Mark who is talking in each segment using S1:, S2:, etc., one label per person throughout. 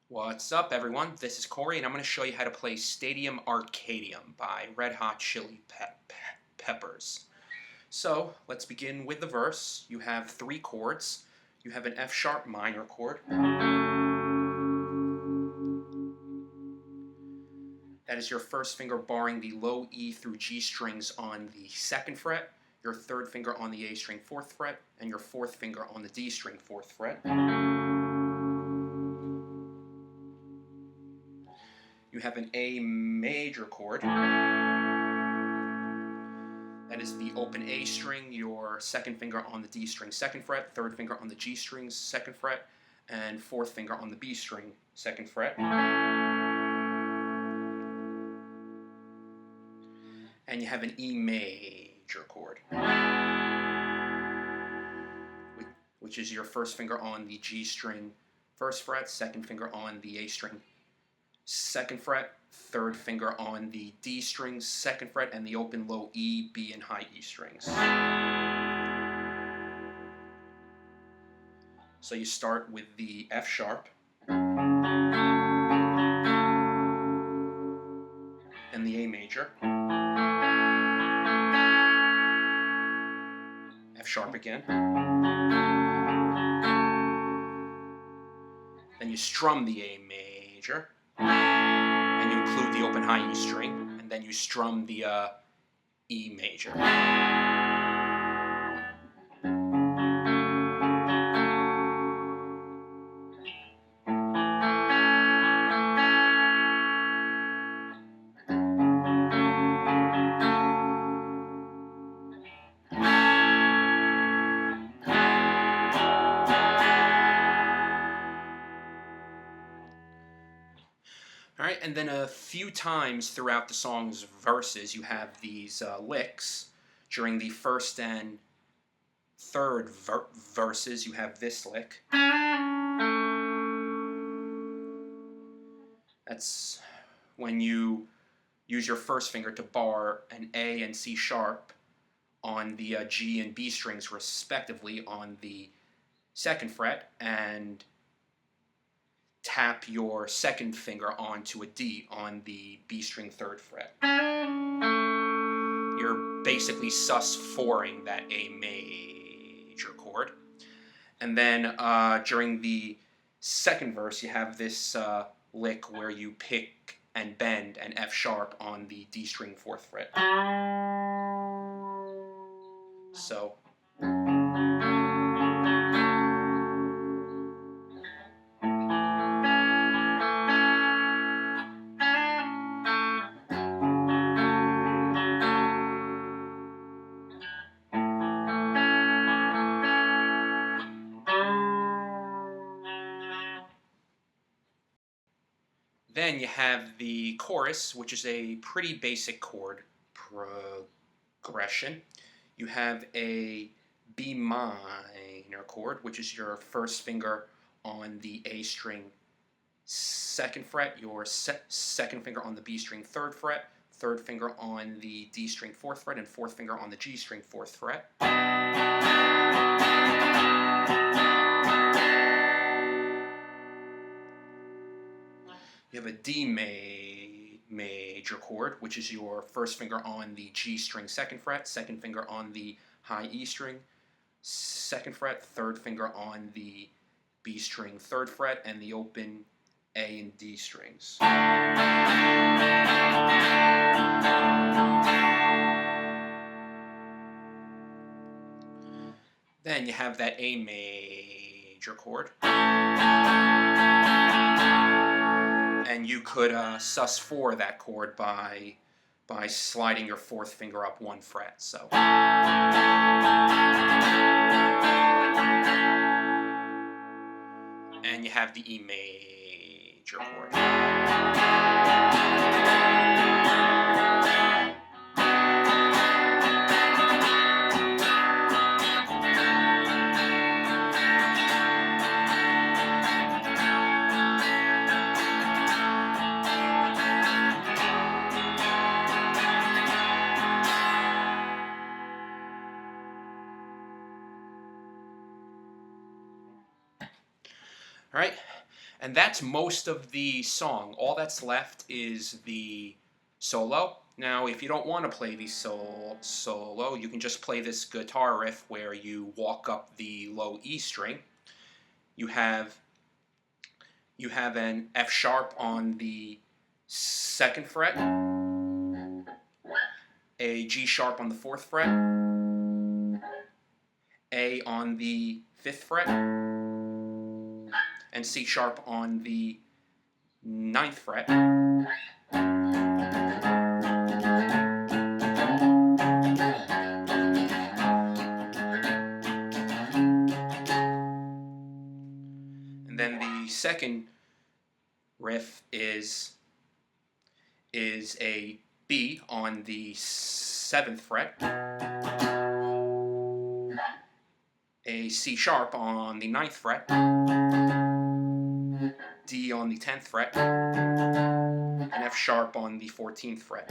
S1: What's up, everyone? This is Corey, and I'm going to show you how to play Stadium Arcadium by Red Hot Chili Peppers. So, let's begin with the verse. You have three chords. You have an F sharp minor chord. That is your first finger barring the low E through G strings on the 2nd fret, your third finger on the A string 4th fret, and your fourth finger on the D string 4th fret. You have an A major chord. That is the open A string, your second finger on the D string 2nd fret, third finger on the G string 2nd fret, and fourth finger on the B string 2nd fret. And you have an E major chord, which is your first finger on the G string 1st fret, second finger on the A string 2nd fret, third finger on the D string 2nd fret, and the open low E, B, and high E strings. So you start with the F sharp and the A major, F sharp again, then you strum the A major, and you include the open high E string, and then you strum the E major. Alright, and then a few times throughout the song's verses, you have these licks. During the first and third verses, you have this lick. That's when you use your first finger to bar an A and C sharp on the G and B strings, respectively, on the 2nd fret, and tap your second finger onto a D on the B string 3rd fret. You're basically sus4ing that A major chord. And then during the 2nd verse, you have this lick where you pick and bend an F sharp on the D string 4th fret. So then you have the chorus, which is a pretty basic chord progression. You have a B minor chord, which is your first finger on the A string 2nd fret, your second finger on the B string 3rd fret, third finger on the D string 4th fret, and fourth finger on the G string 4th fret. You have a D major chord, which is your first finger on the G string 2nd fret, second finger on the high E string 2nd fret, third finger on the B string 3rd fret, and the open A and D strings. Then you have that A major chord. And you could sus4 that chord by sliding your fourth finger up one fret. So. And you have the E major chord. All right, And that's most of the song. All that's left is the solo. Now, if you don't want to play the solo, you can just play this guitar riff where you walk up the low E string. You have an F sharp on the 2nd fret, a G sharp on the 4th fret, A on the 5th fret, and C sharp on the 9th fret. And then the second riff is a B on the 7th fret, a C sharp on the 9th fret, D on the 10th fret, and F sharp on the 14th fret.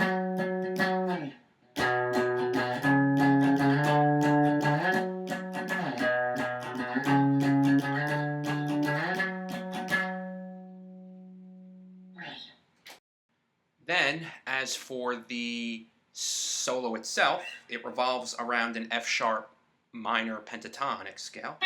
S1: Then, as for the solo itself, it revolves around an F sharp minor pentatonic scale.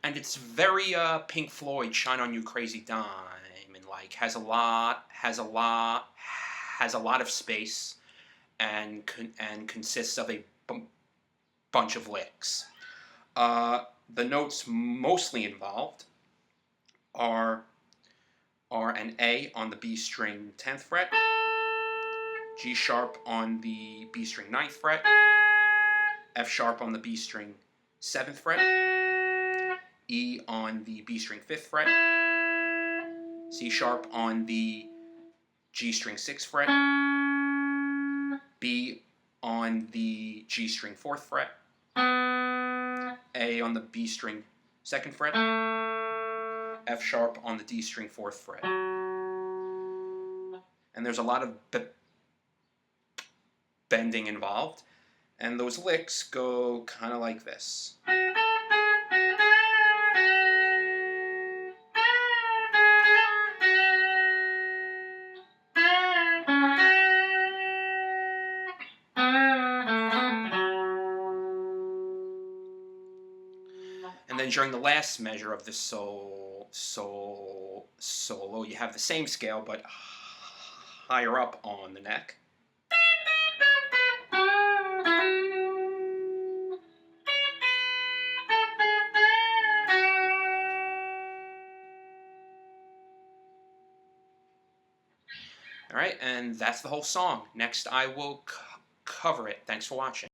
S1: And it's very Pink Floyd, "Shine on You Crazy Diamond," like has a lot of space, and consists of a bunch of licks. The notes mostly involved are an A on the B string 10th fret, G sharp on the B string 9th fret, F sharp on the B string 7th fret, E on the B string 5th fret, C sharp on the G string 6th fret, B on the G string 4th fret, A on the B string 2nd fret, F sharp on the D string 4th fret. And there's a lot of bending involved, and those licks go kind of like this. And then during the last measure of the solo, you have the same scale, but higher up on the neck. All right, and that's the whole song. Next, I will cover it. Thanks for watching.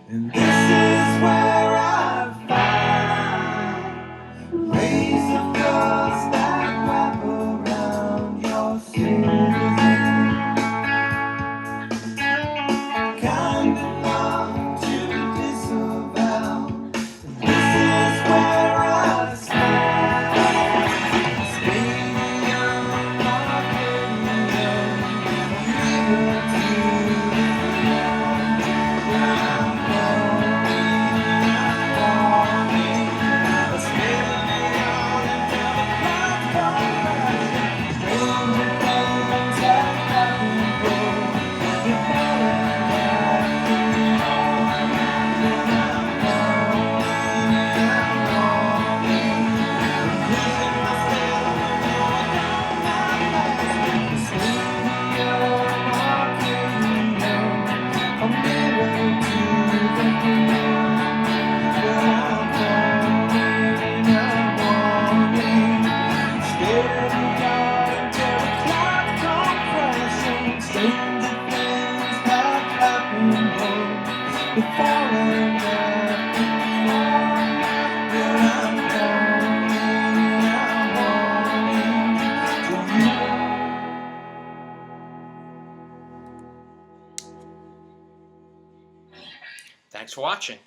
S2: And this is where I find rays of dust that wrap around your skin, kind enough to disavow. And this is where I stand, stadium, Arcadium, mirror to the ground. Where I'm falling, a stadium until the clouds come crashing. Stranger things have happened, though. You're falling back on. When I'm falling, losing myself and knowing how my past. The stadium, Arcadium, a mirror to the ground. Where I'm falling, I'm wanting. Scared of the dark until the clouds come crashing. Stranger things have happened, though. You're falling back on. Where I'm falling, I'm wanting to you.
S1: Thanks for watching.